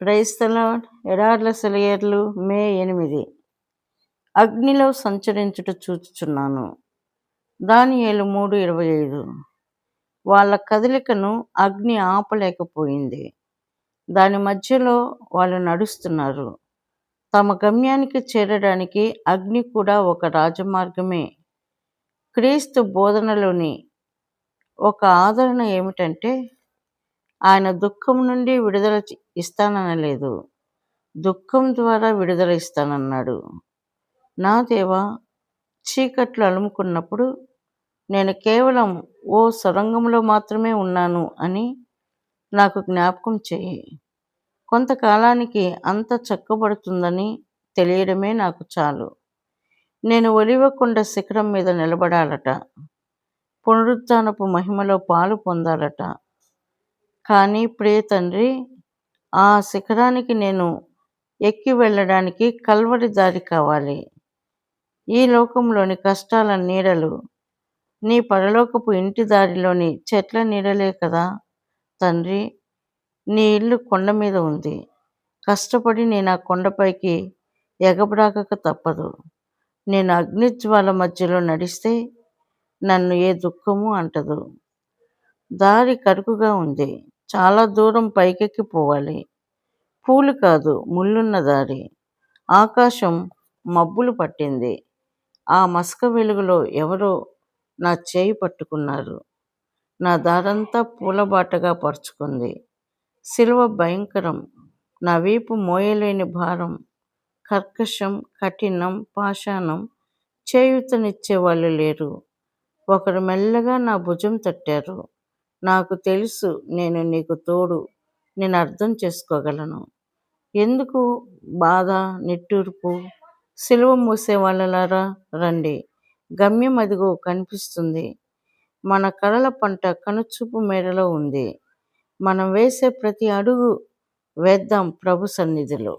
Praise the lord. ఎడార్ల సెలయేర్లు మే 8. అగ్నిలో సంచరించుట చూచుచున్నాను. దానియేలు 3:25. వాళ్ళ కదలికను అగ్ని ఆపలేకపోయింది. దాని మధ్యలో వాళ్ళు నడుస్తున్నారు. తమ గమ్యానికి చేరడానికి అగ్ని కూడా ఒక రాజమార్గమే. క్రీస్తు బోధనలోని ఒక ఆదరణ ఏమిటంటే, ఆయన దుఃఖం నుండి విడుదల ఇస్తాననలేదు, దుఃఖం ద్వారా విడుదల ఇస్తానన్నాడు. నా దేవా, చీకట్లు అలుముకున్నప్పుడు నేను కేవలం ఓ సొరంగంలో మాత్రమే ఉన్నాను అని నాకు జ్ఞాపకం చెయ్యి. కొంతకాలానికి అంత చక్కబడుతుందని తెలియడమే నాకు చాలు. నేను ఒలివ కొండ శిఖరం మీద నిలబడాలట, పునరుత్థానపు మహిమలో పాలు పొందాలట. కానీ ప్రియ తండ్రి, ఆ శిఖరానికి నేను ఎక్కి వెళ్ళడానికి కల్వరి దారి కావాలి. ఈ లోకంలోని కష్టాల నీడలు నీ పరలోకపు ఇంటి దారిలోని చెట్ల నీడలే కదా తండ్రి. నీ ఇల్లు కొండ మీద ఉంది. కష్టపడి నేను ఆ కొండపైకి ఎగబ్రాకక తప్పదు. నేను అగ్నిజ్వాల మధ్యలో నడిస్తే నన్ను ఏ దుఃఖము అంటదు. దారి కరుకుగా ఉంది. చాలా దూరం పైకెక్కి పోవాలి. పూలు కాదు, ముళ్ళున్న దారి. ఆకాశం మబ్బులు పట్టింది. ఆ మసక వెలుగులో ఎవరో నా చేయి పట్టుకున్నారు. నా దారంతా పూలబాటగా పరుచుకుంది. సిలువ భయంకరం, నా వీపు మోయలేని భారం, కర్కశం, కఠినం, పాషాణం. చేయూతనిచ్చేవాళ్ళు లేరు. ఒకరు మెల్లగా నా భుజం తట్టారు. నాకు తెలుసు, నేను నీకు తోడు, నేను అర్థం చేసుకోగలను. ఎందుకు బాధ, నిట్టూర్పు? సిలువ మూసేవాళ్ళలారా రండి. గమ్యం అదిగో కనిపిస్తుంది. మన కలల పంట కనుచూపు మేరలో ఉంది. మనం వేసే ప్రతి అడుగు వేద్దాం ప్రభు సన్నిధిలో.